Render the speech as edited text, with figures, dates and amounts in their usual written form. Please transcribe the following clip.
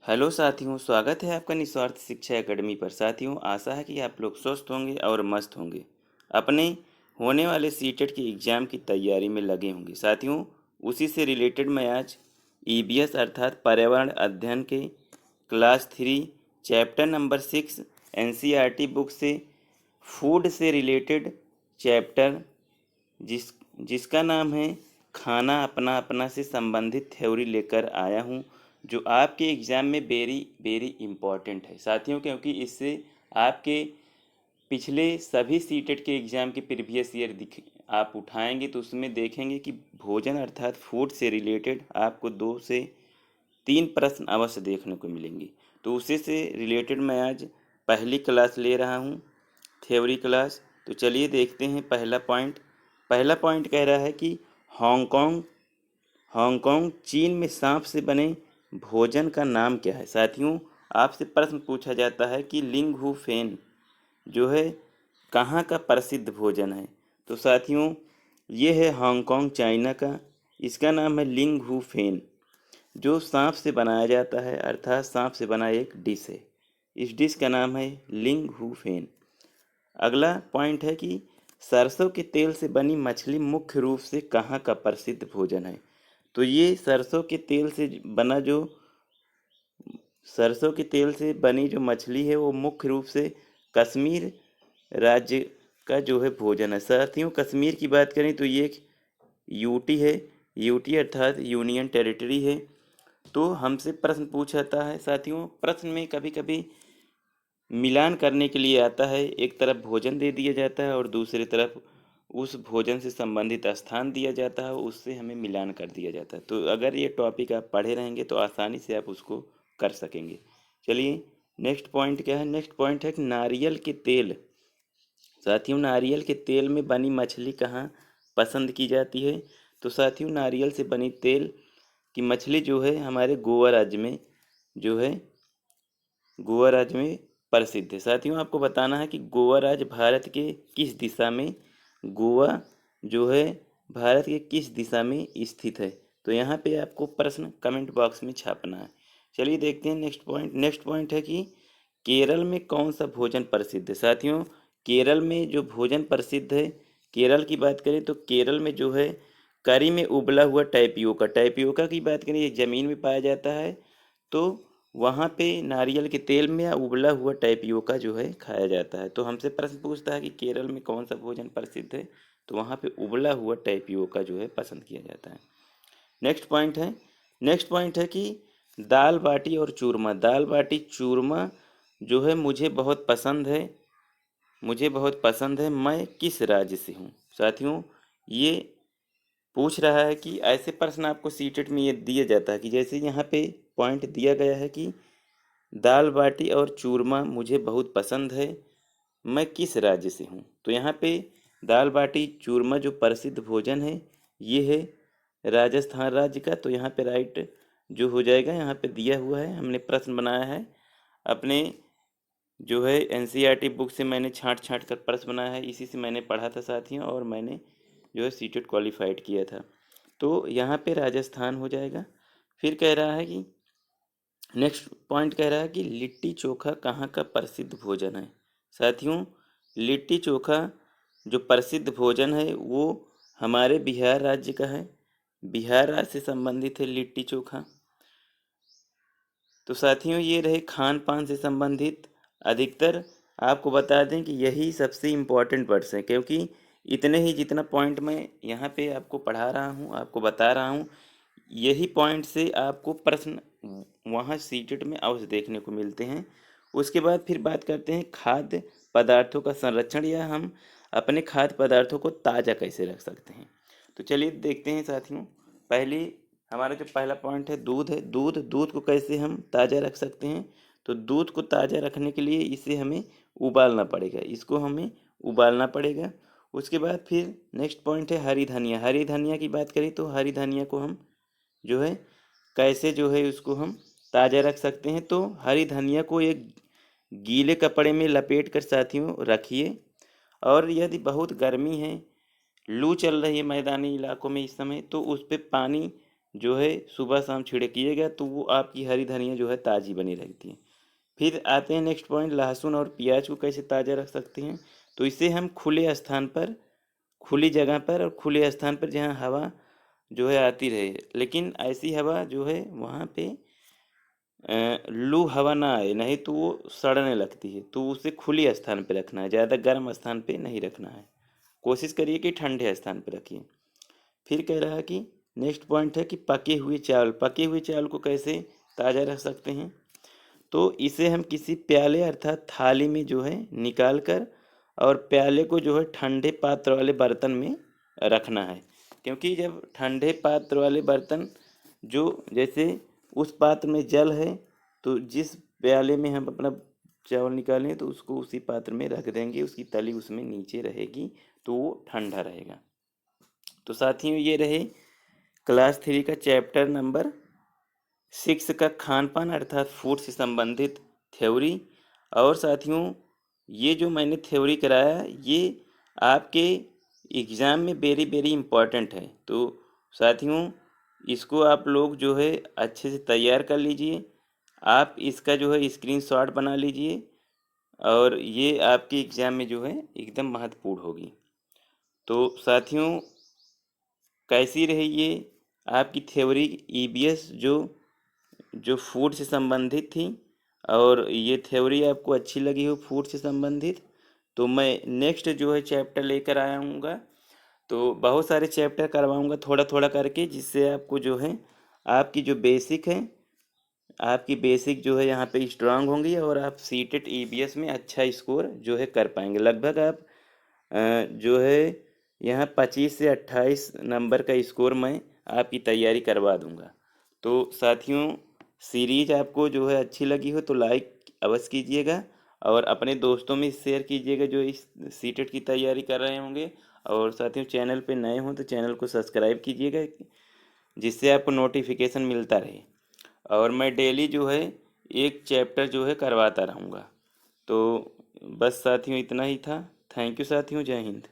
Hello साथियों, स्वागत है आपका निस्वार्थ शिक्षा एकेडमी पर। साथियों, आशा है कि आप लोग स्वस्थ होंगे और मस्त होंगे। अपने होने वाले सीटेट के एग्ज़ाम की तैयारी में लगे होंगे। साथियों, उसी से रिलेटेड मैं आज ईबीएस अर्थात पर्यावरण अध्ययन के class 3 chapter number 6 NCERT book से फूड से रिलेटेड चैप्टर जिस जिसका नाम है खाना अपना अपना से संबंधित थ्योरी लेकर आया हूँ, जो आपके एग्ज़ाम में वेरी वेरी इम्पॉर्टेंट है साथियों, क्योंकि इससे आपके पिछले सभी सीटेट के एग्ज़ाम के प्रीवियस ईयर दिख आप उठाएंगे तो उसमें देखेंगे कि भोजन अर्थात फूड से रिलेटेड आपको 2 से 3 प्रश्न अवश्य देखने को मिलेंगे। तो उसी से रिलेटेड मैं आज पहली क्लास ले रहा हूँ, थ्योरी क्लास। तो चलिए देखते हैं पहला पॉइंट कह रहा है कि हांगकांग हांगकांग चीन में सांप से बने भोजन का नाम क्या है। साथियों, आपसे प्रश्न पूछा जाता है कि लिंग हु फेन जो है कहाँ का प्रसिद्ध भोजन है। तो साथियों, ये है हांगकांग चाइना का। इसका नाम है लिंग हु फेन, जो सांप से बनाया जाता है, अर्थात सांप से बना एक डिश है। इस डिश का नाम है लिंग हु फेन। अगला पॉइंट है कि सरसों के तेल से बनी मछली मुख्य रूप से कहाँ का प्रसिद्ध भोजन है। तो ये सरसों के तेल से बनी जो मछली है वो मुख्य रूप से कश्मीर राज्य का जो है भोजन है। साथियों, कश्मीर की बात करें तो ये एक यूटी है। यूटी अर्थात यूनियन टेरिटरी है। तो हमसे प्रश्न पूछा है साथियों, प्रश्न में कभी कभी मिलान करने के लिए आता है। एक तरफ भोजन दे दिया जाता है और दूसरी तरफ उस भोजन से संबंधित स्थान दिया जाता है, उससे हमें मिलान कर दिया जाता है। तो अगर ये टॉपिक आप पढ़े रहेंगे तो आसानी से आप उसको कर सकेंगे। चलिए, नेक्स्ट पॉइंट क्या है। नेक्स्ट पॉइंट है कि नारियल के तेल। साथियों, नारियल के तेल में बनी मछली कहाँ पसंद की जाती है। तो साथियों, नारियल से बनी तेल की मछली जो है हमारे गोवा राज्य में प्रसिद्ध है। साथियों, आपको बताना है कि गोवा राज्य भारत के किस दिशा में गोवा जो है भारत के किस दिशा में स्थित है। तो यहाँ पे आपको प्रश्न कमेंट बॉक्स में छापना है। चलिए देखते हैं नेक्स्ट पॉइंट है कि केरल में कौन सा भोजन प्रसिद्ध है। साथियों, केरल में जो भोजन प्रसिद्ध है, केरल की बात करें तो केरल में जो है करी में उबला हुआ टाइपियोका की बात करें, ये ज़मीन में पाया जाता है। तो वहाँ पे नारियल के तेल में या उबला हुआ टाइपियोका जो है खाया जाता है। तो हमसे प्रश्न पूछता है कि केरल में कौन सा भोजन प्रसिद्ध है, तो वहाँ पे उबला हुआ टाइपियोका जो है पसंद किया जाता है। नेक्स्ट पॉइंट है कि दाल बाटी चूरमा जो है मुझे बहुत पसंद है, मैं किस राज्य से हूँ। साथियों, ये पूछ रहा है कि ऐसे प्रश्न आपको सीटेट में ये दिया जाता है कि जैसे यहाँ पे पॉइंट दिया गया है कि दाल बाटी और चूरमा मुझे बहुत पसंद है, मैं किस राज्य से हूँ। तो यहाँ पे दाल बाटी चूरमा जो प्रसिद्ध भोजन है ये है राजस्थान राज्य का। तो यहाँ पे राइट जो हो जाएगा, यहाँ पे दिया हुआ है, हमने प्रश्न बनाया है अपने जो है एनसीईआरटी बुक से। मैंने छांट छांट कर प्रश्न बनाया है, इसी से मैंने पढ़ा था साथियों, और मैंने जो है सीटेट क्वालिफाइड किया था। तो यहाँ पे राजस्थान हो जाएगा। फिर कह रहा है कि नेक्स्ट पॉइंट कह रहा है कि लिट्टी चोखा कहाँ का प्रसिद्ध भोजन है। साथियों, लिट्टी चोखा जो प्रसिद्ध भोजन है वो हमारे बिहार राज्य का है। बिहार राज्य से संबंधित है लिट्टी चोखा। तो साथियों, ये रहे खान पान से संबंधित। अधिकतर आपको बता दें कि यही सबसे इम्पोर्टेंट वर्ड्स हैं, क्योंकि इतने ही जितना पॉइंट मैं यहाँ पे आपको पढ़ा रहा हूँ, आपको बता रहा हूँ, यही पॉइंट से आपको प्रश्न वहाँ सीटेट में अवश्य देखने को मिलते हैं। उसके बाद फिर बात करते हैं खाद्य पदार्थों का संरक्षण, या हम अपने खाद्य पदार्थों को ताज़ा कैसे रख सकते हैं। तो चलिए देखते हैं साथियों। पहले हमारा जो पहला पॉइंट है दूध है। दूध को कैसे हम ताज़ा रख सकते हैं। तो दूध को ताज़ा रखने के लिए इसे हमें उबालना पड़ेगा। उसके बाद फिर नेक्स्ट पॉइंट है हरी धनिया की बात करें तो हरी धनिया को हम जो है कैसे जो है उसको हम ताज़ा रख सकते हैं। तो हरी धनिया को एक गीले कपड़े में लपेट कर साथियों रखिए, और यदि बहुत गर्मी है, लू चल रही है मैदानी इलाकों में इस समय, तो उस पे पानी जो है सुबह शाम छिड़किएगा तो वो आपकी हरी धनिया जो है ताज़ी बनी रहती है। फिर आते हैं नेक्स्ट पॉइंट, लहसुन और प्याज को कैसे ताज़ा रख सकते हैं। तो इसे हम खुले स्थान पर, खुली जगह पर और खुले स्थान पर जहाँ हवा जो है आती रहे, लेकिन ऐसी हवा जो है वहाँ पे लू हवा ना आए, नहीं तो वो सड़ने लगती है। तो उसे खुली स्थान पे रखना है, ज़्यादा गर्म स्थान पे नहीं रखना है। कोशिश करिए कि ठंडे स्थान पे रखिए। फिर कह रहा है कि नेक्स्ट पॉइंट है कि पके हुए चावल को कैसे ताज़ा रख सकते हैं। तो इसे हम किसी प्याले अर्थात थाली में जो है निकाल कर और प्याले को जो है ठंडे पात्र वाले बर्तन में रखना है। क्योंकि जब ठंडे पात्र वाले बर्तन जो जैसे उस पात्र में जल है, तो जिस प्याले में हम अपना चावल निकालें तो उसको उसी पात्र में रख देंगे, उसकी तली उसमें नीचे रहेगी, तो वो ठंडा रहेगा। तो साथियों ये रहे क्लास 3 का चैप्टर नंबर 6 का खान पान अर्थात फूड से संबंधित थ्योरी। और साथियों ये जो मैंने थ्योरी कराया ये आपके एग्ज़ाम में वेरी वेरी इम्पॉर्टेंट है। तो साथियों इसको आप लोग जो है अच्छे से तैयार कर लीजिए। आप इसका जो है स्क्रीनशॉट बना लीजिए और ये आपके एग्ज़ाम में जो है एकदम महत्वपूर्ण होगी। तो साथियों कैसी रही ये आपकी थ्योरी ईबीएस जो जो फूड से संबंधित थी, और ये थ्योरी आपको अच्छी लगी हो फूड से संबंधित, तो मैं नेक्स्ट जो है चैप्टर लेकर आऊँगा। तो बहुत सारे चैप्टर करवाऊँगा थोड़ा थोड़ा करके, जिससे आपको जो है आपकी जो बेसिक है, आपकी बेसिक जो है यहाँ पे स्ट्रांग होंगी और आप सीटेट ईबीएस में अच्छा स्कोर जो है कर पाएंगे। लगभग आप जो है यहाँ 25 से 28 नंबर का स्कोर मैं आपकी तैयारी करवा दूंगा। तो साथियों सीरीज आपको जो है अच्छी लगी हो तो लाइक अवश्य कीजिएगा और अपने दोस्तों में शेयर कीजिएगा जो इस सीटेट की तैयारी कर रहे होंगे। और साथियों चैनल पे नए हों तो चैनल को सब्सक्राइब कीजिएगा, जिससे आपको नोटिफिकेशन मिलता रहे। और मैं डेली जो है एक चैप्टर जो है करवाता रहूँगा। तो बस साथियों इतना ही था। थैंक यू साथियों, जय हिंद।